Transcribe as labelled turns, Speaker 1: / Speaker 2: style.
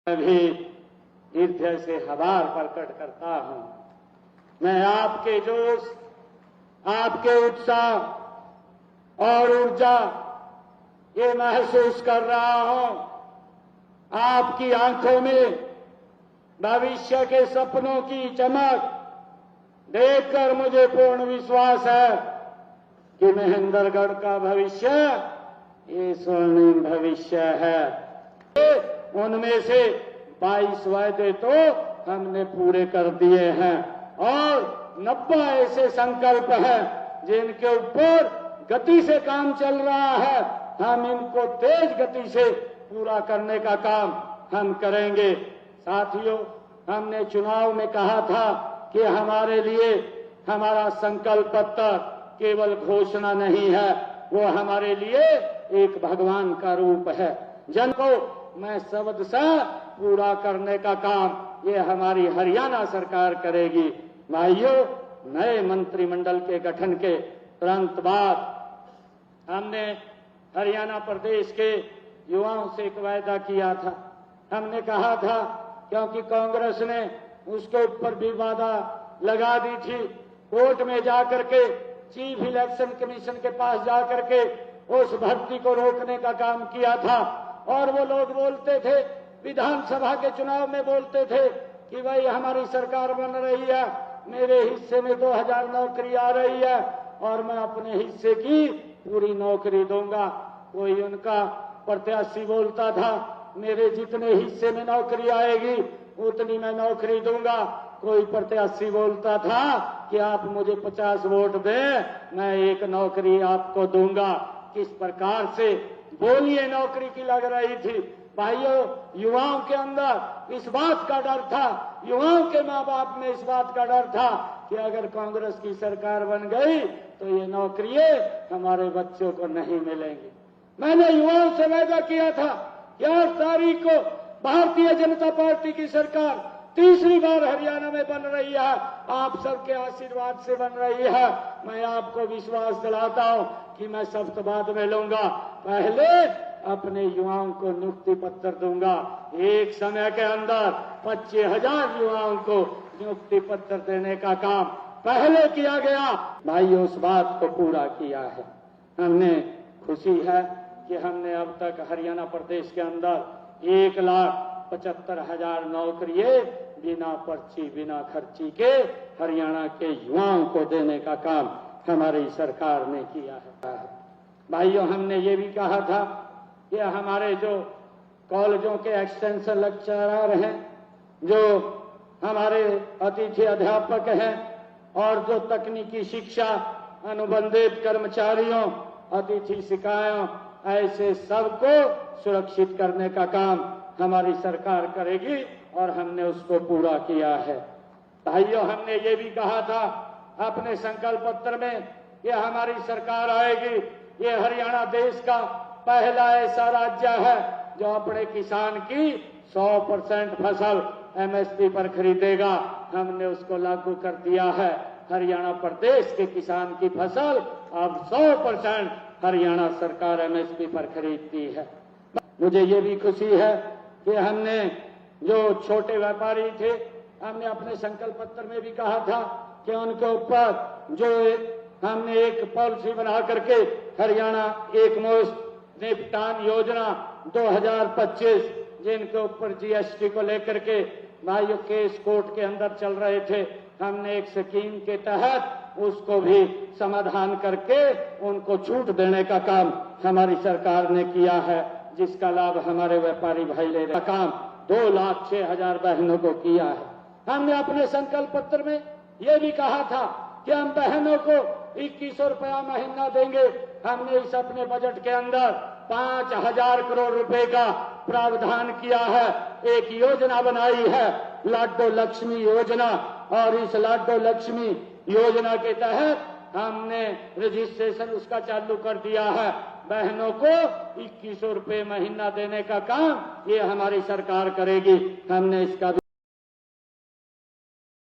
Speaker 1: मैं भी हृदय से आभार प्रकट करता हूं। मैं आपके जोश, आपके उत्साह और ऊर्जा ये महसूस कर रहा हूं। आपकी आंखों में भविष्य के सपनों की चमक देखकर मुझे पूर्ण विश्वास है कि महेंद्रगढ़ का भविष्य ये स्वर्णिम भविष्य है। उनमें से 22 वायदे तो हमने पूरे कर दिए हैं और 90 ऐसे संकल्प हैं जिनके ऊपर गति से काम चल रहा है। हम इनको तेज गति से पूरा करने का काम हम करेंगे। साथियों, हमने चुनाव में कहा था कि हमारे लिए हमारा संकल्प पत्र केवल घोषणा नहीं है, वो हमारे लिए एक भगवान का रूप है। जन को मैं शब्द से पूरा करने का काम ये हमारी हरियाणा सरकार करेगी। भाइयों, नए मंत्रिमंडल के गठन के तुरंत बाद हमने हरियाणा प्रदेश के युवाओं से एक वायदा किया था। हमने कहा था, क्योंकि कांग्रेस ने उसके ऊपर भी वादा लगा दी थी, कोर्ट में जाकर के चीफ इलेक्शन कमीशन के पास जाकर के उस भर्ती को रोकने का काम किया था। और वो लोग बोलते थे, विधानसभा के चुनाव में बोलते थे कि भाई हमारी सरकार बन रही है, मेरे हिस्से में 2000 नौकरी आ रही है और मैं अपने हिस्से की पूरी नौकरी दूंगा। कोई उनका प्रत्याशी बोलता था, मेरे जितने हिस्से में नौकरी आएगी उतनी मैं नौकरी दूंगा। कोई प्रत्याशी बोलता था कि आप मुझे 50 वोट दें, मैं एक नौकरी आपको दूंगा। किस प्रकार से बोलिए नौकरी की लग रही थी। भाइयों, युवाओं के अंदर इस बात का डर था, युवाओं के माँ बाप में इस बात का डर था कि अगर कांग्रेस की सरकार बन गई तो ये नौकरियां हमारे बच्चों को नहीं मिलेंगी। मैंने युवाओं से वादा किया था कि 8 तारीख को भारतीय जनता पार्टी की सरकार तीसरी बार हरियाणा में बन रही है, आप सबके आशीर्वाद से बन रही है। मैं आपको विश्वास दिलाता हूं कि मैं शपथ बाद में लूंगा। पहले अपने युवाओं को नियुक्ति पत्र दूंगा। एक समय के अंदर 25,000 युवाओं को नियुक्ति पत्र देने का काम पहले किया गया। भाइयों, उस बात को पूरा किया है। हमने खुशी है कि हमने अब तक हरियाणा प्रदेश के अंदर 1,75,000 नौकरियां बिना पर्ची बिना खर्ची के हरियाणा के युवाओं को देने का काम हमारी सरकार ने किया है। भाइयों, हमने ये भी कहा था कि हमारे जो कॉलेजों के एक्सटेंशन लेक्चरर हैं, जो हमारे अतिथि अध्यापक हैं और जो तकनीकी शिक्षा अनुबंधित कर्मचारियों, अतिथि शिकायों, ऐसे सबको सुरक्षित करने का काम हमारी सरकार करेगी और हमने उसको पूरा किया है। भाइयों, हमने ये भी कहा था अपने संकल्प पत्र में कि हमारी सरकार आएगी, ये हरियाणा देश का पहला ऐसा राज्य है जो अपने किसान की 100% फसल MSP पर खरीदेगा। हमने उसको लागू कर दिया है। हरियाणा प्रदेश के किसान की फसल अब 100% हरियाणा सरकार MSP पर खरीदती है। मुझे ये भी खुशी है कि हमने जो छोटे व्यापारी थे, हमने अपने संकल्प पत्र में भी कहा था कि उनके ऊपर जो हमने एक पॉलिसी बना करके हरियाणा एकमुश्त निपटान योजना 2025, जिनके ऊपर GST को लेकर के भाइयों केस कोर्ट के अंदर चल रहे थे, हमने एक स्कीम के तहत उसको भी समाधान करके उनको छूट देने का काम हमारी सरकार ने किया है, जिसका लाभ हमारे व्यापारी भाई ले रहे। काम 2,06,000 बहनों को किया है। हमने अपने संकल्प पत्र में यह भी कहा था कि हम बहनों को 2100 रुपया महीना देंगे। हमने इस अपने बजट के अंदर 5,000 करोड़ रुपए का प्रावधान किया है। एक योजना बनाई है, लाडो लक्ष्मी योजना, और इस लाडो लक्ष्मी योजना के तहत हमने रजिस्ट्रेशन उसका चालू कर दिया है। बहनों को 2100 रुपये महीना देने का काम ये हमारी सरकार करेगी। हमने इसका